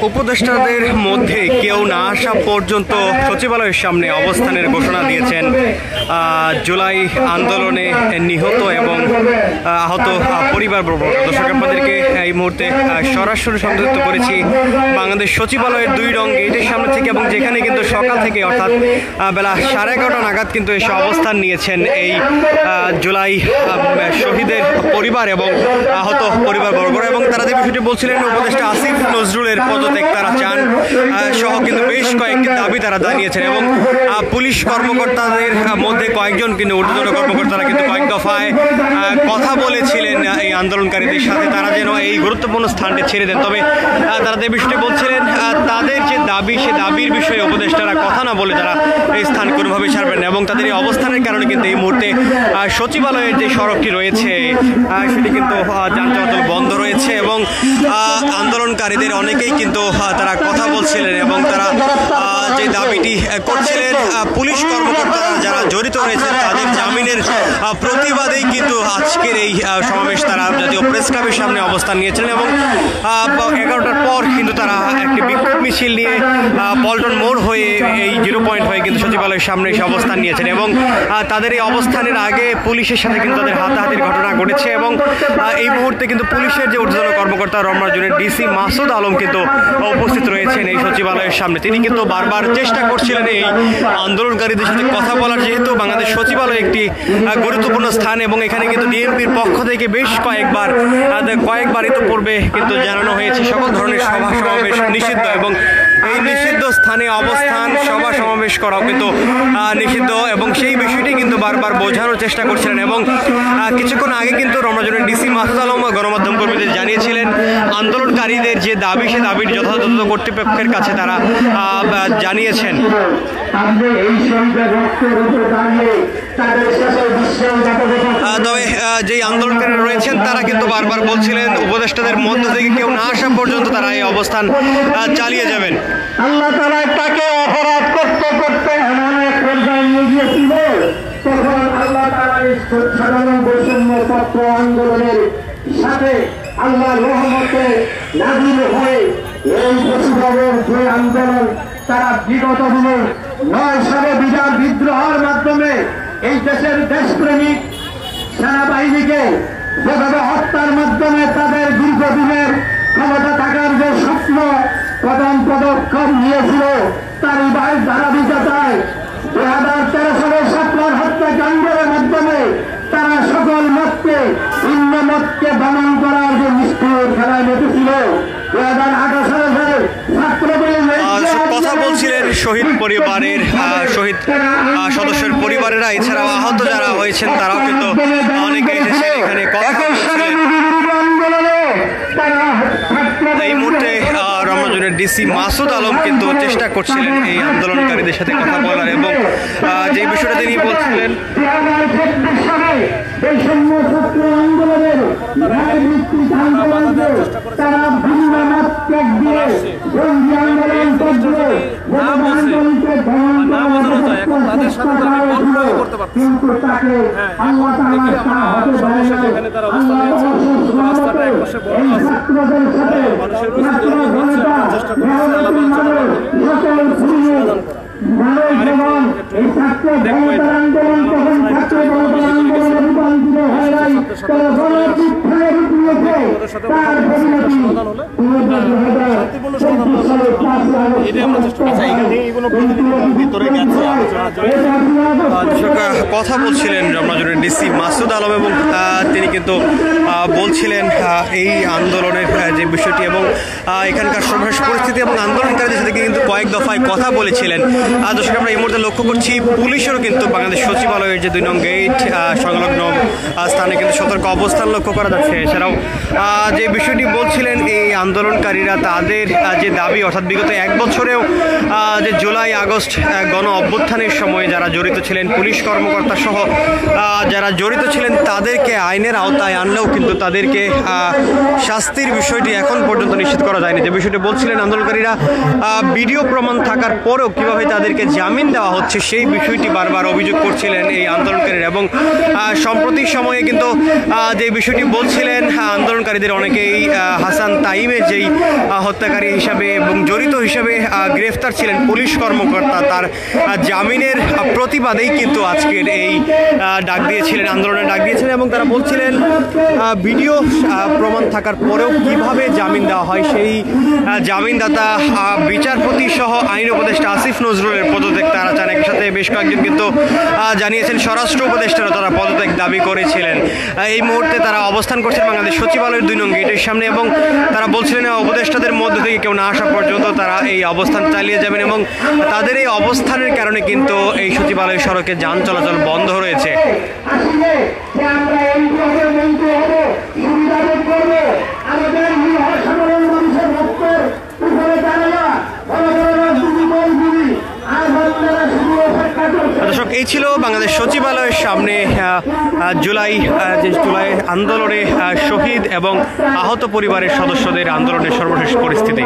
উপদেষ্টাদের মধ্যে কেউ না আসা পর্যন্ত সচিবালয়ের সামনে অবস্থানের ঘোষণা দিয়েছেন জুলাই আন্দোলনে নিহত এবং আহত পরিবারবর্গ। দর্শক, আপনাদেরকে এই মুহূর্তে সরাসরি সংযুক্ত করেছি বাংলাদেশ সচিবালয়ের 2 নং গেটের সামনে থেকে, এবং যেখানে কিন্তু সকাল থেকে অর্থাৎ বেলা 11:30 নাগাদ কিন্তু এসে অবস্থান নিয়েছেন এই জুলাই শহীদের পরিবার এবং আহত পরিবারবর্গ। এবং তারা যে বিষয়টি বলছিলেন, উপদেষ্টা আসিফ নজরুলের পদত্যাগ তারা চান সহ কিন্তু বেশ কয়েকটি দাবি তারা জানিয়েছেন। এবং পুলিশ কর্মকর্তাদের মধ্যে কয়েকজন কিন্তু ঊর্ধ্বতন কর্মকর্তারা কিন্তু কয়েক দফায় কথা বলেছিলেন এই আন্দোলনকারীদের সাথে, তারা যেন এই গুরুত্বপূর্ণ স্থানটি ছেড়ে দেন। তবে তারা যে বিষয়টি বলছিলেন, তাদের যে দাবি, সে দাবির বিষয়ে উপদেষ্টারা কথা না বলে তারা এই স্থান কোনোভাবে ছাড়বেন না। এবং তাদের এই অবস্থানের কারণে কিন্তু এই মুহূর্তে সচিবালয়ের যে সড়কটি রয়েছে সেটি কিন্তু যান চলাচল বন্ধ রয়েছে। এবং আন্দোলনকারীদের অনেকেই কিন্তু তারা কথা বলছিলেন এবং তারা যে দাবিটি করছিলেন, পুলিশ কর্মকর্তারা যারা জড়িত রয়েছেন তাদের জামিনের প্রতিবাদেই কিন্তু আজকের এই সমাবেশ তারা জাতীয় প্রেস ক্লাবের সামনে অবস্থান নিয়েছিলেন। এবং 11টার পর কিন্তু তারা একটি বিক্ষোভ মিছিল নিয়ে পল্টন মোড় হয়ে এই 0 পয়েন্ট হয়ে কিন্তু সচিবালয়ের সামনে এসে অবস্থান নিয়েছেন। এবং তাদের এই অবস্থানের আগে পুলিশের সাথে কিন্তু তাদের হাতাহাতির ঘটনা ঘটেছে। এবং এই মুহূর্তে কিন্তু পুলিশের যে ঊর্ধ্বতন কর্মকর্তা রমনা জোনের ডিসি মাসুদ আলম কিন্তু উপস্থিত রয়েছেন এই সচিবালয়ের সামনে। তিনি কিন্তু বারবার চেষ্টা করছিলেন এই আন্দোলনকারীদের সাথে কথা বলার, যেহেতু বাংলাদেশ সচিবালয় একটি গুরুত্বপূর্ণ স্থান এবং এখানে কিন্তু ডিএমপির পক্ষ থেকে বেশ কয়েকবার ইতিপূর্বে কিন্তু জানানো হয়েছে সকল ধরনের সভা সমাবেশ নিষিদ্ধ, এবং এই নিষিদ্ধ স্থানে অবস্থান সভা সমাবেশ করাও কিন্তু নিষিদ্ধ, এবং সেই বিষয়টি কিন্তু বারবার বোঝানোর চেষ্টা করছিলেন। এবং কিছুক্ষণ আগে কিন্তু রমনা জোনের ডিসি মাসুদ আলম গণমাধ্যম কর্মীদের জানিয়েছিলেন আন্দোলনকারীদের যে দাবি, সে দাবির যথাযথ কর্তৃপক্ষের কাছে তারা জানিয়েছেন। তবে যেই আন্দোলনকারীরা রয়েছেন তারা কিন্তু বারবার বলছিলেন উপদেষ্টাদের মধ্য থেকে কেউ না আসা পর্যন্ত তারা এই অবস্থান চালিয়ে যাবেন। আল্লাহ তাআলা তাকে অপরাধ করতে করতে এমন এক পর্যায়ে নিয়ে গিয়েছিল, তখন আল্লাহ তাআলা এই সাধারণ বৈষম্য ছাত্র আন্দোলনের সাথে আল্লাহর রহমতে নাযিল হয়ে এই সচিবালয়ের যে আন্দোলন তারা বিগত দিনে 9 সালে বিজার বিদ্রোহের মাধ্যমে এই দেশের দেশপ্রেমিক সেনাবাহিনীকে যেভাবে হত্যার মাধ্যমে তাদের দীর্ঘদিনের ক্ষমতা থাকার যে স্বপ্ন পদক্ষেপ নিয়েছিল, তারই ধারাবাহিকতায় 2013 সালের শাপলার হত্যাকাণ্ডের মাধ্যমে তারা সকল মতকে ভিন্ন মতকে দমন করার যে নিষ্ঠুর খেলায় মেতেছিল। 2018 সালে কথা বলছিলেন শহীদ পরিবারের শহীদ সদস্যের পরিবারেরা, এছাড়াও আহত যারা হয়েছেন তারাও কিন্তু অনেকে এসেছেন এখানে কথা বলছিলেন। এই মুহূর্তে রমনা জোনের ডিসি মাসুদ আলম কিন্তু চেষ্টা করছিলেন এই আন্দোলনকারীদের সাথে কথা বলার, এবং যে বিষয়টা তিনি বলছিলেন কথা বলছিলেন রমনা জোনের ডিসি মাসুদ আলম, এবং তিনি কিন্তু বলছিলেন এই আন্দোলনের যে বিষয়টি এবং এখানকার সর্বশেষ পরিস্থিতি এবং আন্দোলনকারীদের সাথে কিন্তু কয়েক দফায় কথা বলেছিলেন। দর্শক, আমরা এই মুহূর্তে লক্ষ্য করছি পুলিশেরও কিন্তু বাংলাদেশ সচিবালয়ের যে 2 নং গেট সংলগ্ন স্থানে কিন্তু সতর্ক অবস্থান লক্ষ্য করা যাচ্ছে। এছাড়াও যে বিষয়টি বলছিলেন এই আন্দোলনকারীরা তাদের যে দাবি, অর্থাৎ বিগত 1 বছরেও যে জুলাই আগস্ট গণ অভ্যুত্থানের সময় যারা জড়িত ছিলেন, পুলিশ কর্মকর্তা সহ যারা জড়িত ছিলেন তাদেরকে আইনের আওতায় আনলেও কিন্তু তাদেরকে শাস্তির বিষয়টি এখন পর্যন্ত নিশ্চিত করা যায়নি। যে বিষয়টি বলছিলেন আন্দোলনকারীরা, ভিডিও প্রমাণ থাকার পরেও কিভাবে তাদেরকে জামিন দেওয়া হচ্ছে সেই বিষয়টি বারবার অভিযোগ করছিলেন এই আন্দোলনকারীরা। এবং সম্প্রতি সময়ে কিন্তু পর্যন্ত যে বিষয়টি বলছিলেন আন্দোলনকারীদের অনেকেই হাসান তাইমের যেই হত্যাকারী হিসাবে এবং জড়িত হিসাবে গ্রেফতার ছিলেন পুলিশ কর্মকর্তা, তার জামিনের প্রতিবাদেই কিন্তু আজকের এই ডাক দিয়েছিলেন, আন্দোলনের ডাক দিয়েছিলেন। এবং তারা বলছিলেন ভিডিও প্রমাণ থাকার পরেও কিভাবে জামিন দেওয়া হয়, সেই জামিনদাতা বিচারপতি সহ আইন উপদেষ্টা আসিফ নজরুলের পদত্যাগ তারা চান। একই সাথে বেশ কয়েকজন কিন্তু জানিয়েছেন স্বরাষ্ট্র উপদেষ্টারা তারা পদত্যাগ দাবি করেছিলেন। এই মুহূর্তে তারা অবস্থান করছেন বাংলাদেশ সচিবালয়ের 2 নং গেটের সামনে এবং তারা বলছিলেন উপদেষ্টাদের মধ্য থেকে কেউ না আসা পর্যন্ত তারা এই অবস্থান চালিয়ে যাবেন এবং তাদের এই অবস্থানের কারণে কিন্তু এই সচিবালয় সড়কে যান চলাচল বন্ধ রয়েছে। আসলে যে আমরা এইভাবে মন্ত্রী হব, সুবিধা ভোগ করবো, আমাদের সাধারণ মানুষের ভক্তের উপরে দাঁড়ালা বড় বড় রাজনীতি দলগুলি আর বাংলারা শুধু অপেক্ষা করছে। দর্শক, এই ছিল বাংলাদেশ সচিবালয়ের সামনে জুলাই আন্দোলনে শহীদ এবং আহত পরিবারের সদস্যদের আন্দোলনের সর্বশেষ পরিস্থিতি।